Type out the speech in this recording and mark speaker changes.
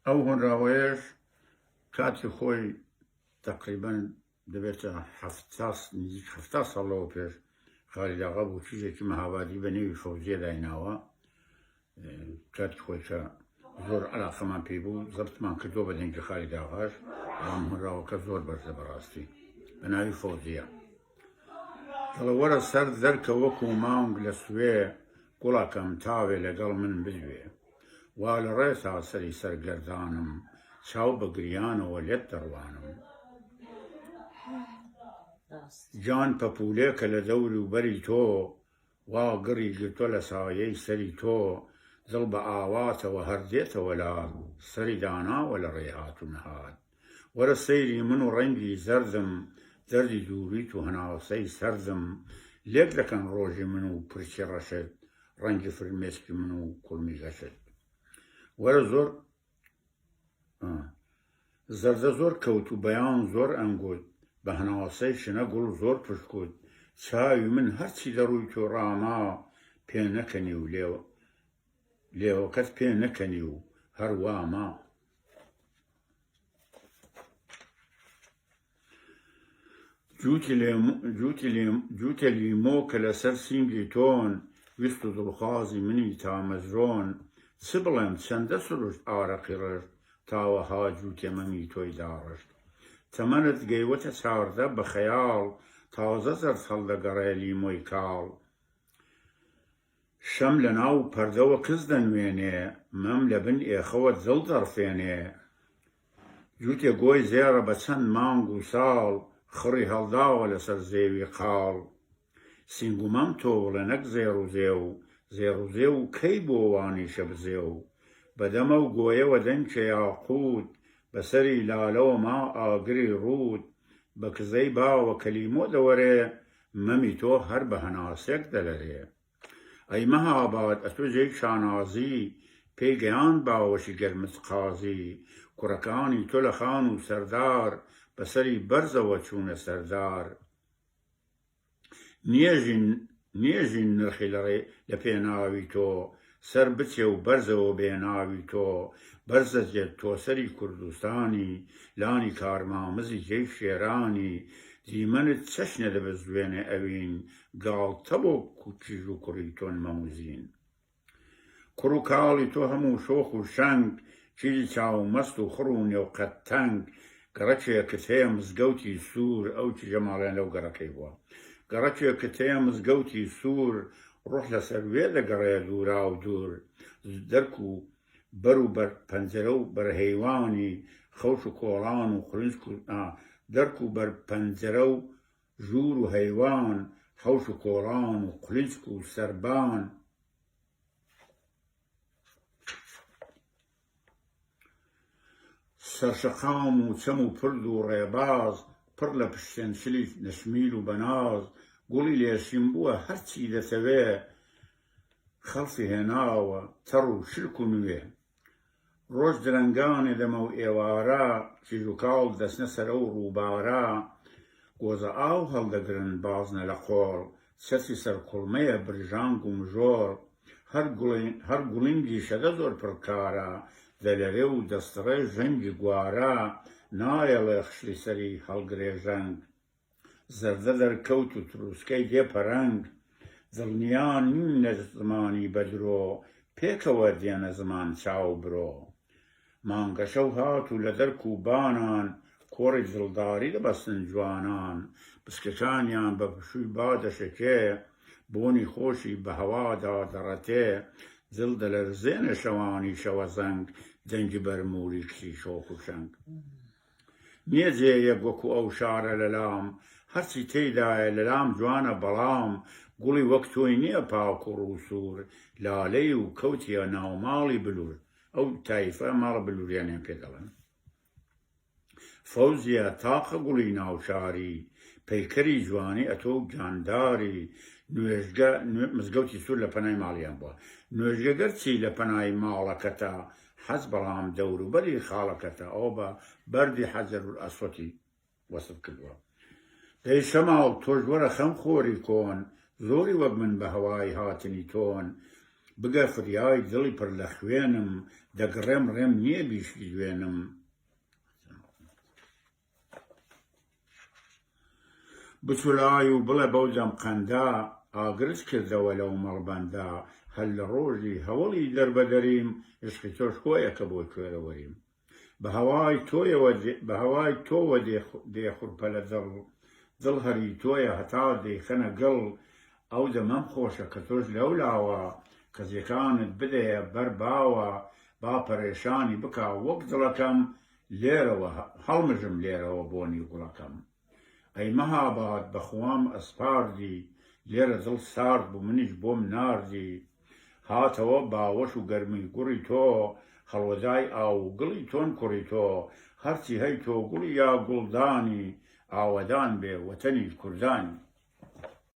Speaker 1: ئەو هۆنراوەیەش کاتی خۆی تقریبەن دەبێتە نزیک 70 ساڵەوە پێش خالیداغا بوو چیزێکی مەهابادی بە نێوی فەوزیە دایناوە کاتی خۆی کە زۆر علاقەمان پێی بوو زەبتمان کردۆ بە دەنگی خالیداغاش ئەم هۆنراوەکە زۆر بەرزە بەڕاستی بە ناوی فەوزیە دەڵێ وەرە سەر دەرکە وەکو مانگ لە سوێ گوڵەکەم تاوێ لەگەڵ من بزوێ وا لە ڕێسا سەری سەرگەردانم چاو بە گریانەوە لێت دەڕوانم جان پەپولێ کە لە دەوری و بەری تۆ وا گڕی گرتۆ لە سایەی سەری تۆ دڵ بە ئاواتەوە هەردێتەوە لار سەری داناوە لە ڕێهات و نەهات وەرە سەیری من و ڕەنگی زەردم دەردی دووریت و هەناسەی سەردم لێک دەکەن ڕۆژی من و پرچی ڕەشت ڕەنگی فرمێسکی من و کوڵمی گەشت وەرە زۆر زەردە زۆر کەوت و بەیان زۆر ئەنگوت بە هەناسەی شنە گوڵ زۆر پشکوت چاوی من هەرچی دەڕووی تۆ ڕاما پێ نەکەنی و لێوەکەت پێ نەکەنی و هەرواما جوتە لیمۆ کە لەسەر سینگی تۆن ویست و دڵخوازی منی تامەزرۆن چ بڵێم چەندە سروشت ئارەقی ڕشت تاوەها جوتێ مەمی تۆی داڕشت تەمەنت گەیوەتە 14 بە خەیاڵ تازە زەرد هەڵدەگەڕێ لیمۆی کاڵ شەم لە ناو پەردەوە کەس دەنوێنێ مەم لە بن ئێخەوە دڵ دەڕفێنێ جوتێ گۆی زێڕە بە چەند مانگ و ساڵ خڕی هەڵداوە لەسەر زێوی قاڵ سینگ و مەم تۆڵە نەک زێڕ و زێو و کەی بۆ وانی شەبزێ و بەدەمە و گۆیەوە دەنگچە یاقووت بەسەری لالەوە ما ئاگری ڕوود بە کزەی باوە کەلیمۆ دەوەرێ مەمی تۆ هەر بە هەناسێک دەلەرێ ئەی مەهاباد ئەتۆ شانازی پێی گەیان باوەشی گەرمت قازی کوڕەکانی تۆ لە خان و سەردار بەسەری بەرزەوە چوونە سەردار نێژین نرخی لە پێناوی تۆ سەر بچێ و بەرزەوە بێناوی تۆ بەرزەجێت تۆ سەری کوردستانی لانی کارمامزی جێی شێرانی دیمەنت چەشنە دەبەزوێنێ ئەوین گاڵتە بۆ کوچیژ و کوڕی تۆن مەموزین کوڕ و کاڵی تۆ هەموو شۆخ و شەنگ چیزی چاومەست و خڕ و نێوقەت تەنگ گەڕەکێکت هەیە مزگەوتی سوور ئەو چ جەماڵیان لەو گەڕەکەی بووە گەڕەکێکت هەیە مزگەوتی سوور ڕۆح لەسەر وێ دەگەڕێ دوورا و دوور دەرک و بەر و بەر پەنجەرە و بەرهەیوانی خەوش و کۆڵان و خولنج دەرک و بەر پەنجەرە و ژوور و هەیوان حەوش و کۆڵان و قولنجک و سەربان سەرشەقام و چەم و پرد و ڕێباز پڕ لە پشتێنشلی نەشمیل و بەناز گوڵی لێشیم بووە هەرچی دەتەوێ خەڵفی هێناوە تەڕ و شرک و نوێ ڕۆژ درەنگانێ دەمە و ئێوارە کیژ و کاڵ دەستنە سەرە و ڕووبارە گۆزە ئاو هەڵدەگرن بازنە لە قۆڵ چەسی سەرکوڵمەیە برژانگ و مژۆر هەر گوڵینگی شەدە زۆر پڕکارە دەلەرێ و دەستڕێ ژەنگی گوارە نایەڵێ خشتی سەری هەڵگرێژەنگ زەردە دەرکەوت و تروسکەی دێپەرەنگ دڵنیان نینە زمانی بەدرۆ پێکەوە دێنە زمان چاو برۆ مانگە شەو هات و لە دەرک و بانان کۆڕی دڵداری دەبەستن جوانان بسکەکانیان بە پشووی بادەشەکێ بۆنی خۆشی بە هەوادا دەڕەتێ دڵ دەلەرزێنە شەوانی شەوە زەنگ دەنگی بەرموری کچی شۆخ و شەنگ نییە جێیەک وەکو ئەو شارە لەلام هەرچی تێیدایە لەلام جوانە بەڵام گوڵی وەک تۆی نییە پاک و ڕووسور لالەی و کەوتیە ناوماڵی بلور ئەو تایفە ماڵە بلوریانیان پێ دەڵێن فەوزیە تاقە گوڵی ناوشاری پەیکەری جوانی ئەتۆ گانداری نوێژگە مزگەوتی سوور لە پەنای ماڵیان بووە نوێژگە گەرچی لە پەنای ماڵەکەتە حەز بەڵام دەوروبەری خاڵەکەتە ئەو بە بەردی حەجەر ئەسوەتی وەسف کردووە دەی شەماڵ تۆش وەرە خەم خۆری کۆن زۆری وەک من بە هەوای هاتنی تۆن بگە فریای دڵی پڕ لە خوێنم دەگڕێم ڕێم نییە بیشی دوێنم بچولای و بڵێ بەو دەمقەندا ئاگرت کردەوە لەو مەڵبەندا هەر لە ڕۆژی هەوڵی دەربەدەریم عشقی تۆش خۆیەکە بۆ کوێرەوەریم بە هەوای تۆوە دێخورپە لە دڵ هەری تۆیە هەتا دەیخەنە گەڵ ئەو دەمەم خۆشە کە تۆش لەولاوە کەزیەکانت بدەیە بەر باوە با پەرێشانی بکا وەک دڵەکەم لێرەوە هەڵمژم لێرەوە بۆنی گوڵەکەم ئەی مەهاباد بەخوام ئەسپاردی لێرە دڵ سارد بوو منیش بۆم ناردی هاتەوە باوەش و گەرمی گوڕی تۆ هەڵوەدای ئاو و گڵی تۆن کوڕی تۆ هەرچی هەی تۆ گوڵی یا گوڵدانی ئاوەدان بێ وەتەنی کوردانی